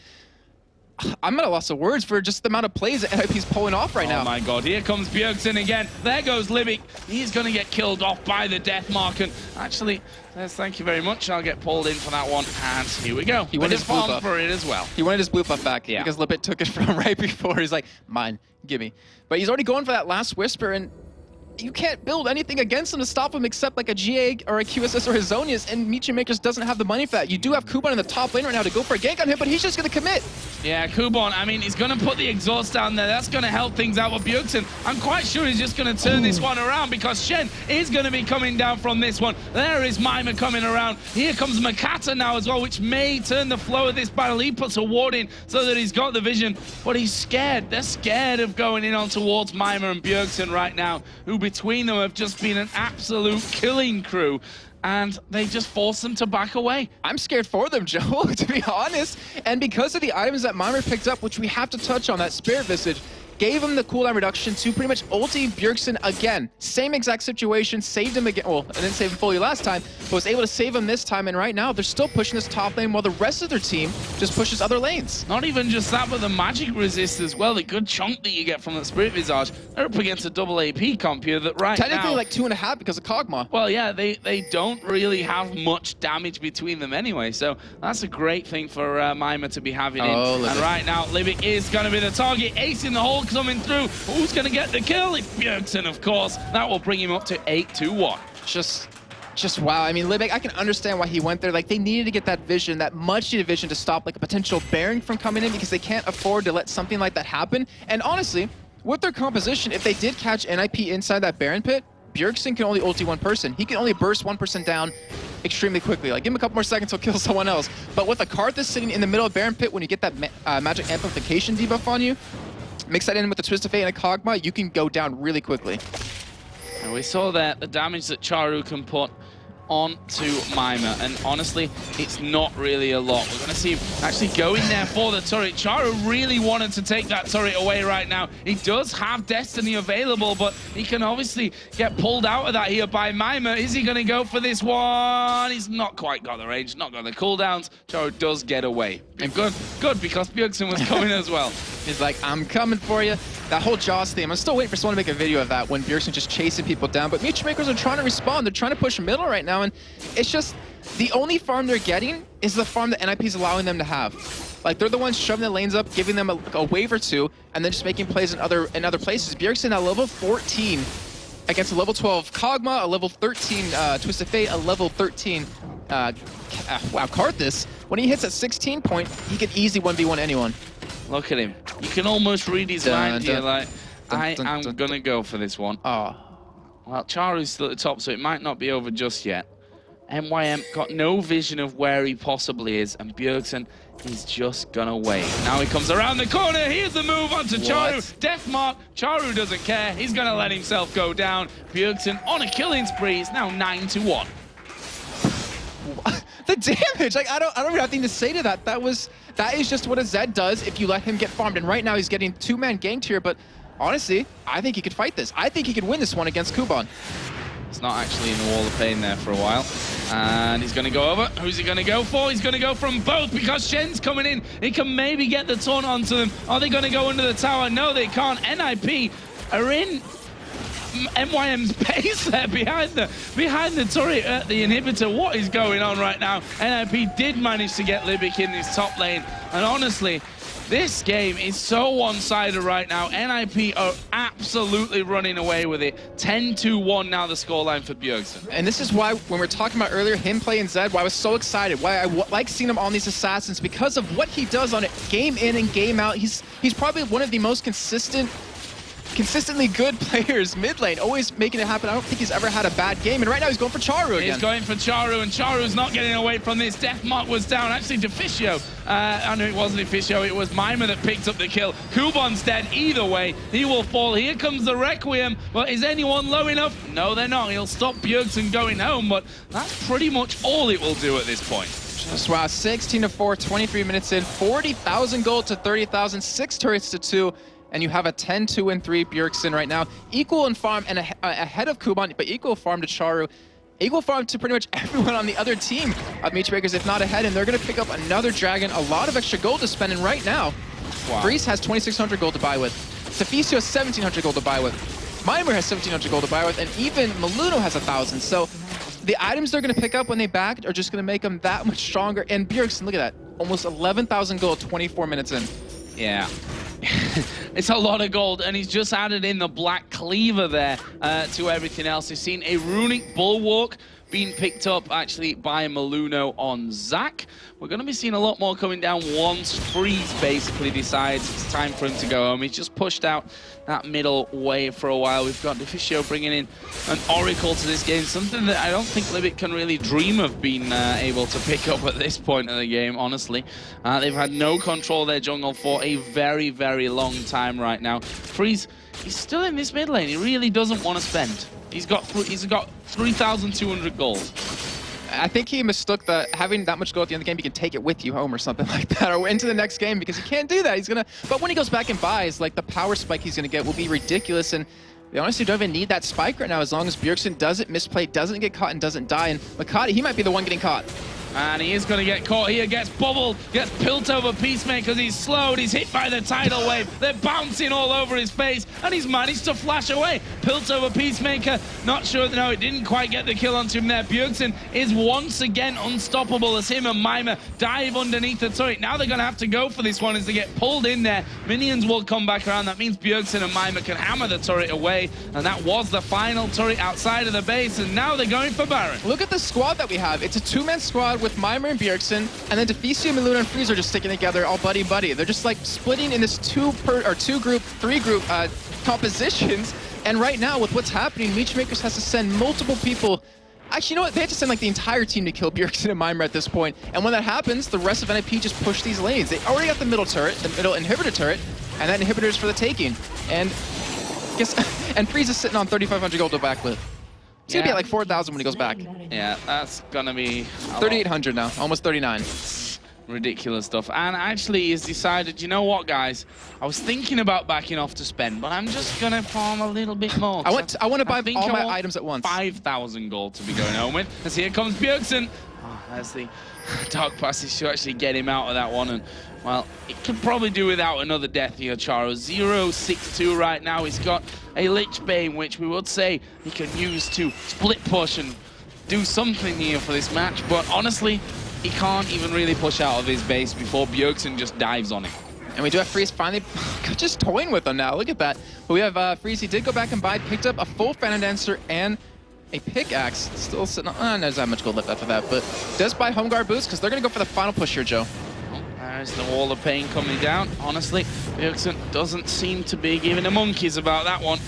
D: I'm at a loss of words for just the amount of plays that NIP's pulling off right now.
C: Oh my god, here comes Bjergsen again. There goes Libic. He's going to get killed off by the Death Mark. And actually, thank you very much. I'll get pulled in for that one. And here we go.
D: He wanted his blue buff
C: for it as well.
D: He wanted his blue buff back because Libic took it from right before. He's like, mine, gimme. But he's already going for that last Whisper, and you can't build anything against him to stop him except like a GA or a QSS or a Zonius, and Mutual Makers doesn't have the money for that. You do have Kuban in the top lane right now to go for a gank on him, but he's just going to commit.
C: Yeah, Kuban, I mean, he's going to put the exhaust down there. That's going to help things out with Bjergsen. I'm quite sure he's just going to turn this one around because Shen is going to be coming down from this one. There is MYM coming around. Here comes Makata now as well, which may turn the flow of this battle. He puts a ward in so that he's got the vision, but he's scared. They're scared of going in on towards MYM and Bjergsen right now, who between them have just been an absolute killing crew, and they just force them to back away.
D: I'm scared for them, Joe, to be honest. And because of the items that MYM picked up, which we have to touch on, that Spirit Visage, gave him the cooldown reduction to pretty much ulti Bjergsen again. Same exact situation, saved him again. Well, I didn't save him fully last time, but was able to save him this time, and right now they're still pushing this top lane while the rest of their team just pushes other lanes.
C: Not even just that, but the magic resist as well, the good chunk that you get from the Spirit Visage. They're up against a double AP comp here that right
D: Technically
C: now,
D: like 2.5 because of Kog'Maw.
C: Well, yeah, they don't really have much damage between them anyway, so that's a great thing for MYM to be having in.
D: Libic.
C: And right now, Libic is going to be the target. Ace in the hole coming through. Who's going to get the kill? It's Bjergsen, of course. That will bring him up to 8-1.
D: Just wow. I mean, Libic, I can understand why he went there. Like, they needed to get that vision, that much needed vision to stop like a potential Baron from coming in because they can't afford to let something like that happen. And honestly, with their composition, if they did catch NIP inside that Baron pit, Bjergsen can only ulti one person. He can only burst one person down extremely quickly. Like, give him a couple more seconds, he'll kill someone else. But with a Karthus sitting in the middle of Baron pit, when you get that magic amplification debuff on you, mix that in with the Twist of Fate and a Kog'Maw, you can go down really quickly.
C: And we saw that the damage that Charu can put onto MYM, and honestly, it's not really a lot. We're going to see him actually go in there for the turret. Charu really wanted to take that turret away right now. He does have Destiny available, but he can obviously get pulled out of that here by MYM. Is he going to go for this one? He's not quite got the range, not got the cooldowns. Charu does get away. And good, because Bjergsen was coming as well.
D: He's like, I'm coming for you. That whole Jaws theme, I'm still waiting for someone to make a video of that when Bjergsen just chasing people down. But Mutual Makers are trying to respond. They're trying to push middle right now, and it's just the only farm they're getting is the farm that NIP is allowing them to have. Like, they're the ones shoving the lanes up, giving them a wave or two, and then just making plays in other places. Bjergsen at level 14 against a level 12 Kog'Maw, a level 13 Twisted Fate, a level 13 wow, Karthus. When he hits at 16 point, he can easy 1v1 anyone.
C: Look at him. You can almost read his mind here, like, I'm gonna go for this one.
D: Oh.
C: Well, Charu's still at the top, so it might not be over just yet. MYM got no vision of where he possibly is, and Bjergsen is just gonna wait. Now he comes around the corner. Here's the move onto Charu. Death mark. Charu doesn't care. He's gonna let himself go down. Bjergsen on a killing spree. It's now 9-1.
D: The damage! Like, I don't even have anything to say to that. That is just what a Zed does if you let him get farmed. And right now he's getting 2-man ganked here, but honestly, I think he could fight this. I think he could win this one against Kuban.
C: It's not actually in the wall of pain there for a while. And he's going to go over. Who's he going to go for? He's going to go from both because Shen's coming in. He can maybe get the taunt onto them. Are they going to go under the tower? No, they can't. NIP are in MYM's base there behind the turret at the inhibitor. What is going on right now? NIP did manage to get Libic in his top lane. And honestly, this game is so one-sided right now. NIP are absolutely running away with it. 10-1 now the scoreline for Bjergsen.
D: And this is why, when we were talking about earlier, him playing Zed, why I was so excited, why I like seeing him on these Assassins, because of what he does on it, game in and game out. He's probably one of the most consistently good players mid lane, always making it happen. I don't think he's ever had a bad game, and right now he's going for Charu again.
C: He's going for Charu, and Charu's not getting away from this. Deathmark was down. Actually, Deficio. I know it wasn't Deficio, it was MYM that picked up the kill. Kuban's dead either way. He will fall. Here comes the Requiem. But is anyone low enough? No, they're not. He'll stop Bjergsen going home, but that's pretty much all it will do at this point.
D: Just wow, 16-4, 23 minutes in, 40,000 gold to 30,000, 6 turrets to 2. And you have a 10-2-3 Bjergsen right now. Equal in farm and ahead of Kuban, but equal farm to Charu. Equal farm to pretty much everyone on the other team of Meatbreakers, if not ahead. And they're going to pick up another dragon. A lot of extra gold to spend. And right now, wow. Freeze has 2,600 gold to buy with. Deficio has 1,700 gold to buy with. MYM has 1,700 gold to buy with. And even Maluno has 1,000. So the items they're going to pick up when they back are just going to make them that much stronger. And Bjergsen, look at that. Almost 11,000 gold, 24 minutes in.
C: Yeah. It's a lot of gold, and he's just added in the Black Cleaver there to everything else. He's seen a Runic Bulwark being picked up actually by Maluno on Zac. We're going to be seeing a lot more coming down once Freeze basically decides it's time for him to go home. He's just pushed out that middle wave for a while. We've got Deficio bringing in an Oracle to this game, something that I don't think Libic can really dream of being able to pick up at this point of the game, honestly. They've had no control of their jungle for a very, very long time right now. Freeze, he's still in this mid lane. He really doesn't want to spend. He's got 3,200 gold.
D: I think he mistook that having that much gold at the end of the game, you can take it with you home or something like that, or into the next game, because he can't do that. He's gonna, but when he goes back and buys, like, the power spike he's gonna get will be ridiculous, and they honestly don't even need that spike right now, as long as Bjergsen doesn't misplay, doesn't get caught, and doesn't die. And Makati, he might be the one getting caught.
C: And he is going to get caught here, gets bubbled, gets Piltover Peacemaker, he's slowed, he's hit by the tidal wave, they're bouncing all over his face, and he's managed to flash away. Piltover Peacemaker, not sure, no, it didn't quite get the kill onto him there. Bjergsen is once again unstoppable as him and MYM dive underneath the turret. Now they're going to have to go for this one as they get pulled in there. Minions will come back around, that means Bjergsen and MYM can hammer the turret away, and that was the final turret outside of the base, and now they're going for Baron.
D: Look at the squad that we have. It's a 2-man squad with MYM and Bjergsen, and then Deficio, Maluno, and Freeze are just sticking together all buddy-buddy. They're just like splitting in this 3-group compositions, and right now with what's happening, Meatbreakers has to send multiple people. Actually, you know what? They have to send like the entire team to kill Bjergsen and MYM at this point, and when that happens, the rest of NIP just push these lanes. They already got the middle turret, the middle inhibitor turret, and that inhibitor is for the taking. And and Freeze is sitting on 3,500 gold to back with. It's gonna be at like 4,000 when he goes back.
C: Yeah, that's gonna be
D: 3,800 now, almost 39.
C: Ridiculous stuff. And actually he's decided, you know what, guys? I was thinking about backing off to spend, but I'm just gonna farm a little bit more.
D: I want to buy all my items at once.
C: 5,000 gold to be going home with. As here comes Bjergsen. Oh, there's the Dark Passage to actually get him out of that one. And, well, it could probably do without another death here, Charu. 0-6-2 right now. He's got a Lich Bane, which we would say he can use to split push and do something here for this match. But honestly, he can't even really push out of his base before Bjergsen just dives on him.
D: And we do have Freeze finally just toying with them now. Look at that. But we have Freeze. He did go back and buy, picked up a full Phantom Dancer and a pickaxe. Still sitting on, there's not much gold left after that, but does buy Home Guard boots because they're going to go for the final push here, Joe.
C: There's the wall of pain coming down. Honestly, Bjergsen doesn't seem to be giving a monkeys about that one.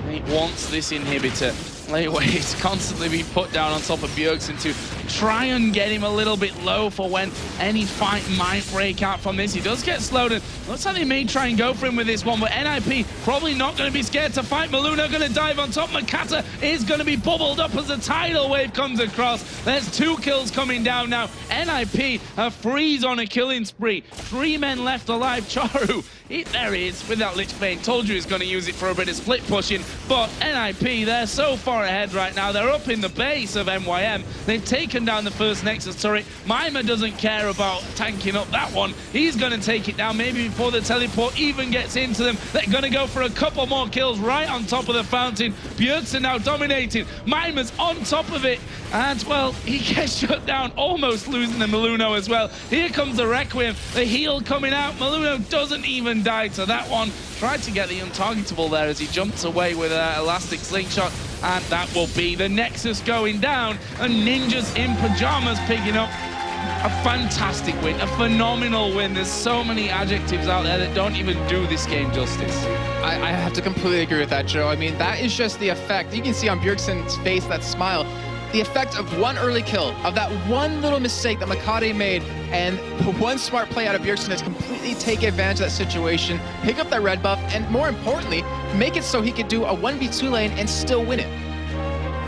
C: He wants this inhibitor. Lateways constantly being put down on top of Bjergsen to try and get him a little bit low for when any fight might break out from this. He does get slowed, and looks like they may try and go for him with this one, but NIP probably not going to be scared to fight. Maluna going to dive on top. Makata is going to be bubbled up as the tidal wave comes across. There's 2 kills coming down now. NIP a freeze on a killing spree. 3 men left alive. Charu, there he is with that Lich Bane. Told you he's going to use it for a bit of split pushing, but NIP, they're so far ahead right now. They're up in the base of MYM. They've taken down the first Nexus turret. MYM doesn't care about tanking up that one. He's going to take it down maybe before the teleport even gets into them. They're going to go for a couple more kills right on top of the fountain. Bjergsen now dominating. MYM's on top of it. And, well, he gets shut down, almost losing the Maluno as well. Here comes the Requiem. The heal coming out. Maluno doesn't even die to that one. Tried to get the untargetable there as he jumps away with an elastic slingshot. And that will be the Nexus going down. And Ninjas in Pajamas picking up a fantastic win, a phenomenal win. There's so many adjectives out there that don't even do this game justice.
D: I have to completely agree with that, Joe. I mean, that is just the effect. You can see on Bjergsen's face that smile. The effect of one early kill, of that one little mistake that Makade made, and the one smart play out of Bjergsen is completely take advantage of that situation, pick up that red buff, and more importantly, make it so he could do a 1v2 lane and still win it.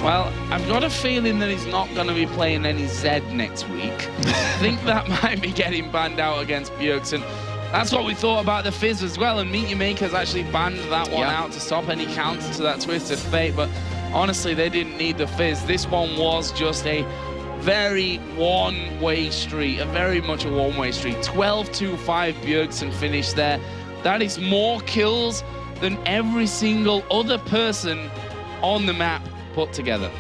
C: Well, I've got a feeling that he's not going to be playing any Zed next week. I think that might be getting banned out against Bjergsen. That's what we thought about the Fizz as well, and Meet Your Maker's actually banned that one out to stop any counter to that Twisted Fate, but honestly, they didn't need the Fizz. This one was just a very one-way street, very much a one-way street. 12-2-5 Bjergsen finished there. That is more kills than every single other person on the map put together.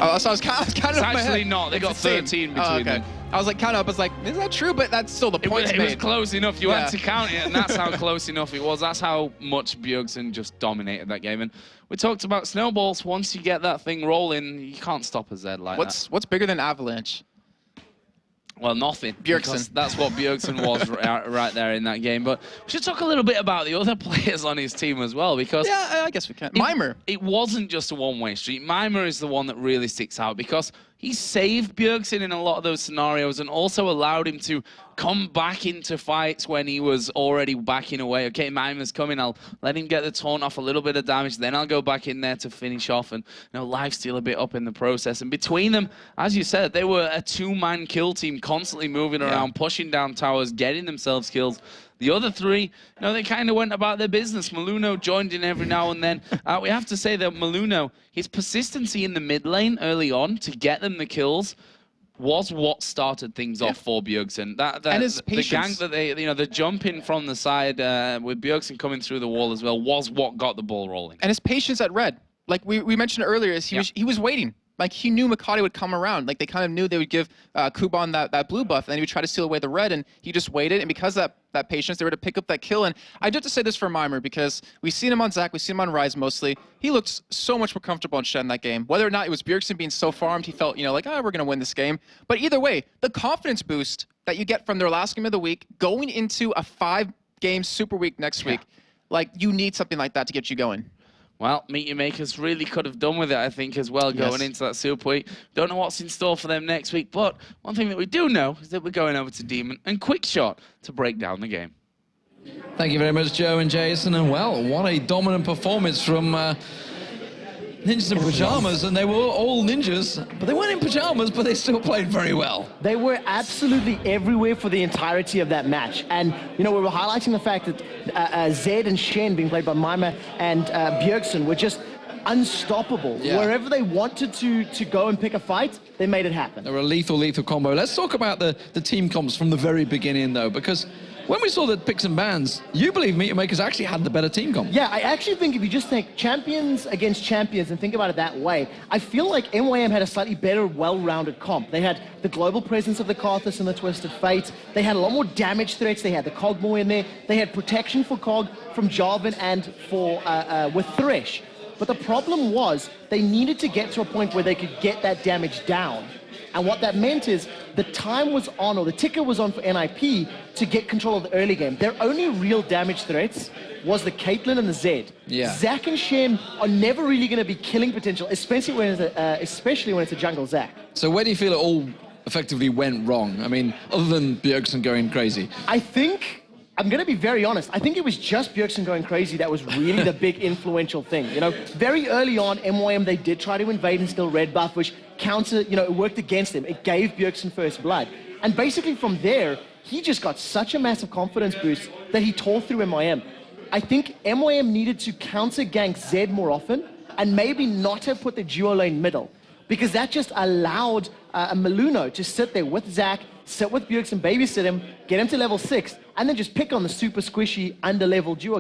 D: Oh, so I was kind of
C: It's actually not. They got 13 between them.
D: I was like, count up. I was like, is that true? But that's still the point.
C: It was close enough. You had to count it, and that's how close enough it was. That's how much Bjergsen just dominated that game. And we talked about snowballs. Once you get that thing rolling, you can't stop a Zed like that.
D: What's bigger than Avalanche?
C: Well, nothing.
D: Bjergsen.
C: That's what Bjergsen was right there in that game. But we should talk a little bit about the other players on his team as well, because
D: yeah, I guess we can. Mimer.
C: It wasn't just a one-way street. Mimer is the one that really sticks out because he saved Bjergsen in a lot of those scenarios and also allowed him to come back into fights when he was already backing away. Okay, Mimer's coming, I'll let him get the taunt off, a little bit of damage, then I'll go back in there to finish off and lifesteal a bit up in the process. And between them, as you said, they were a 2-man kill team, constantly moving around, pushing down towers, getting themselves kills. The other 3, they kind of went about their business. Maluno joined in every now and then. We have to say that Maluno, his persistency in the mid lane early on to get them the kills was what started things off for Bjergsen.
D: And his
C: The
D: patience.
C: gank that they, the jumping from the side with Bjergsen coming through the wall as well was what got the ball rolling.
D: And his patience at red. Like we mentioned earlier, is he was waiting. Like, he knew Makade would come around. Like, they kind of knew they would give Kuban that blue buff, and then he would try to steal away the red, and he just waited. And because of that patience, they were to pick up that kill. And I do have to say this for Mimer, because we've seen him on Zac, we've seen him on Ryze mostly. He looked so much more comfortable on Shed in that game. Whether or not it was Bjergsen being so farmed, he felt, like, we're going to win this game. But either way, the confidence boost that you get from their last game of the week, going into a 5-game super week next week, like, you need something like that to get you going.
C: Well, Meet Your Makers really could have done with it, I think, as well, going into that Super Week. Don't know what's in store for them next week, but one thing that we do know is that we're going over to Demon and Quick Shot to break down the game.
E: Thank you very much, Joe and Jason. And, well, what a dominant performance from Ninjas in Pajamas. And they were all ninjas, but they weren't in pajamas, but they still played very well.
B: They were absolutely everywhere for the entirety of that match. And, we were highlighting the fact that Zed and Shen, being played by Mimer and Bjergsen, were just unstoppable.
E: Yeah.
B: Wherever they wanted to go and pick a fight, they made it happen.
E: They were a lethal combo. Let's talk about the team comps from the very beginning, though, because when we saw the picks and bans, you believe Meteor Makers actually had the better team comp.
B: Yeah, I actually think if you just think champions against champions and think about it that way, I feel like MYM had a slightly better, well-rounded comp. They had the global presence of the Karthus and the Twisted Fate. They had a lot more damage threats. They had the Cogmore in there. They had protection for Cog from Jarvan and for with Thresh. But the problem was they needed to get to a point where they could get that damage down. And what that meant is the time was on, or the ticker was on for NIP to get control of the early game. Their only real damage threats was the Caitlyn and the Zed.
E: Yeah.
B: Zac and Shen are never really going to be killing potential, especially when it's a jungle Zac.
E: So where do you feel it all effectively went wrong? I mean, other than Bjergsen going crazy.
B: I think, I'm going to be very honest, I think it was just Bjergsen going crazy that was really the big influential thing. You know, very early on, MYM, they did try to invade and steal red buff, which it worked against him. It gave Bjergsen first blood. And basically from there, he just got such a massive confidence boost that he tore through MYM. I think MYM needed to counter gank Zed more often and maybe not have put the duo lane middle, because that just allowed Maluno to sit there with Zac, sit with Bjergsen, babysit him, get him to level 6, and then just pick on the super squishy under-level duo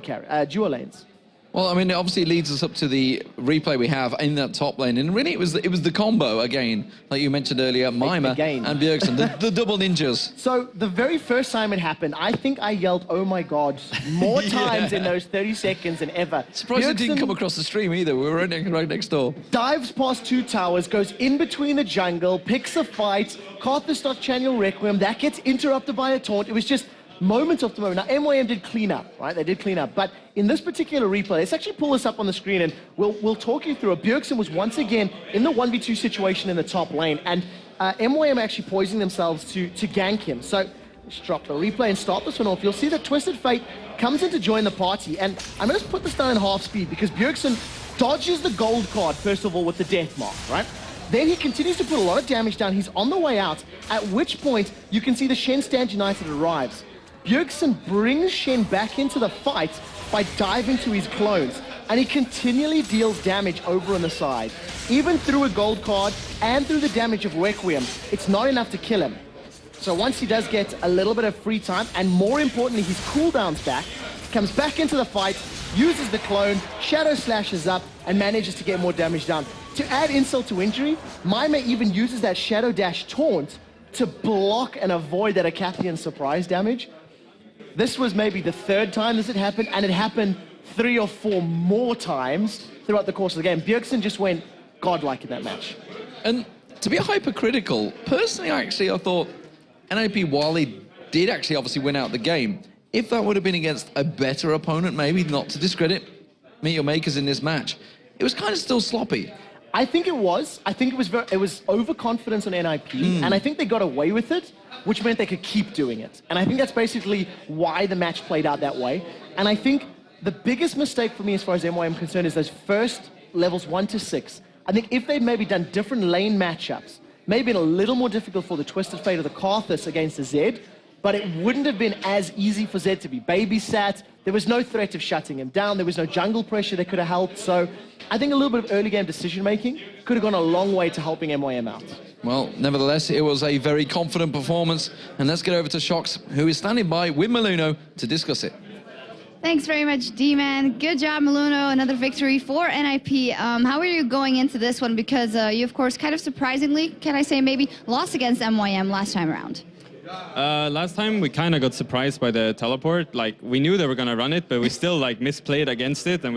B: lanes.
E: Well, I mean, it obviously leads us up to the replay we have in that top lane, and really it was the combo again, like you mentioned earlier, MYM and Bjergsen, the double ninjas.
B: So the very first time it happened, I think I yelled, "Oh my God," more times in those 30 seconds than ever.
E: Surprised it didn't come across the stream either. We were right next door.
B: Dives past 2 towers, goes in between the jungle, picks a fight. Karthus starts channeling Requiem. That gets interrupted by a taunt. It was just moment after moment. Now, MYM did clean up, right? They did clean up. But in this particular replay, let's actually pull this up on the screen and we'll talk you through it. Bjergsen was once again in the 1v2 situation in the top lane, and MYM actually poisoned themselves to gank him. So let's drop the replay and start this one off. You'll see that Twisted Fate comes in to join the party, and I'm going to put this down in half speed because Bjergsen dodges the gold card, first of all, with the death mark, right? Then he continues to put a lot of damage down. He's on the way out, at which point you can see the Shen Stand United arrives. Bjergsen brings Shen back into the fight by diving to his clones, and he continually deals damage over on the side. Even through a gold card and through the damage of Requiem, it's not enough to kill him. So once he does get a little bit of free time, and more importantly, his cooldown's back, comes back into the fight, uses the clone, shadow slashes up, and manages to get more damage down. To add insult to injury, MYM even uses that shadow dash taunt to block and avoid that Acathian surprise damage. This was maybe the 3rd time this had happened, and it happened 3 or 4 more times throughout the course of the game. Bjergsen just went godlike in that match.
E: And to be hypercritical, personally, I thought NIP, while they did actually obviously win out the game, if that would have been against a better opponent, maybe not to discredit Meteor Makers in this match, it was kind of still sloppy.
B: I think it was. I think it was overconfidence on NIP, and I think they got away with it, which meant they could keep doing it. And I think that's basically why the match played out that way. And I think the biggest mistake for me as far as MYM concerned is those first levels 1 to 6. I think if they'd maybe done different lane matchups, maybe been a little more difficult for the Twisted Fate or the Karthus against the Zed, but it wouldn't have been as easy for Zed to be babysat. There was no threat of shutting him down. There was no jungle pressure that could have helped. So I think a little bit of early game decision making could have gone a long way to helping MYM out.
E: Well, nevertheless, it was a very confident performance. And let's get over to Shox, who is standing by with Maluno to discuss it.
A: Thanks very much, D-Man. Good job, Maluno. Another victory for NIP. How are you going into this one? Because you, of course, kind of surprisingly, can I say, maybe lost against MYM last time around.
F: Last time we kind of got surprised by the teleport. Like, we knew they were going to run it, but we still misplayed against it, and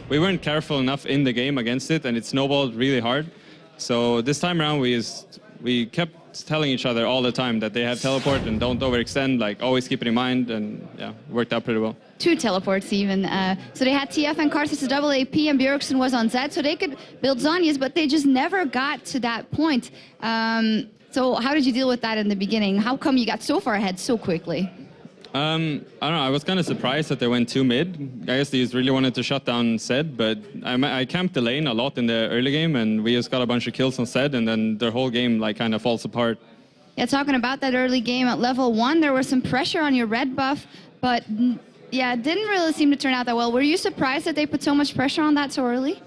F: we weren't careful enough in the game against it, and it snowballed really hard. So this time around we kept telling each other all the time that they have teleport and don't overextend, always keep it in mind, and yeah, worked out pretty well. 2 teleports even. So they had TF and Karthus to double AP, and Bjergsen was on Zed, so they could build Zhonya's, but they just never got to that point. So how did you deal with that in the beginning? How come you got so far ahead so quickly? I don't know, I was kind of surprised that they went 2 mid. I guess they just really wanted to shut down Zed, but I camped the lane a lot in the early game, and we just got a bunch of kills on Zed, and then their whole game kind of falls apart.
A: Yeah, talking about that early game at level 1, there was some pressure on your red buff, but Yeah, it didn't really seem to turn out that well. Were you surprised that they put so much pressure on that so early?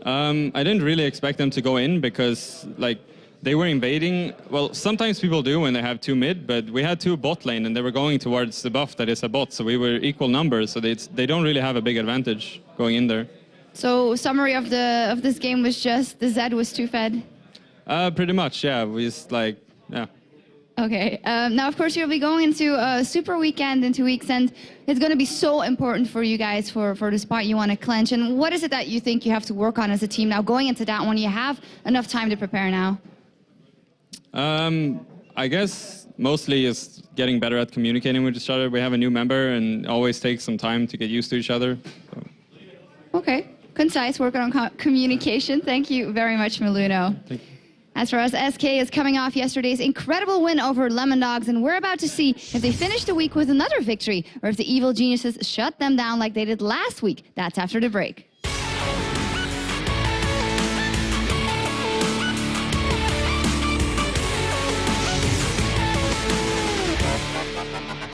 F: I didn't really expect them to go in because like they were invading. Well, sometimes people do when they have two mid, but we had two bot lane and they were going towards the buff that is a bot, so we were equal numbers, so they don't really have a big advantage going in there.
A: So summary of this game was just the Zed was too fed.
F: Pretty much, yeah. We just like, yeah.
A: Okay. Now, of course, you'll be going into a super weekend in 2 weeks, and it's going to be so important for you guys for the spot you want to clinch. And what is it that you think you have to work on as a team now going into that one? You have enough time to prepare now.
F: I guess mostly is getting better at communicating with each other. We have a new member, and it always takes some time to get used to each other. So.
A: Okay. Concise, working on communication. Thank you very much, Meluno.
F: Thank you.
A: As for us, SK is coming off yesterday's incredible win over Lemon Dogs, and we're about to see if they finish the week with another victory or if the evil geniuses shut them down like they did last week. That's after the break.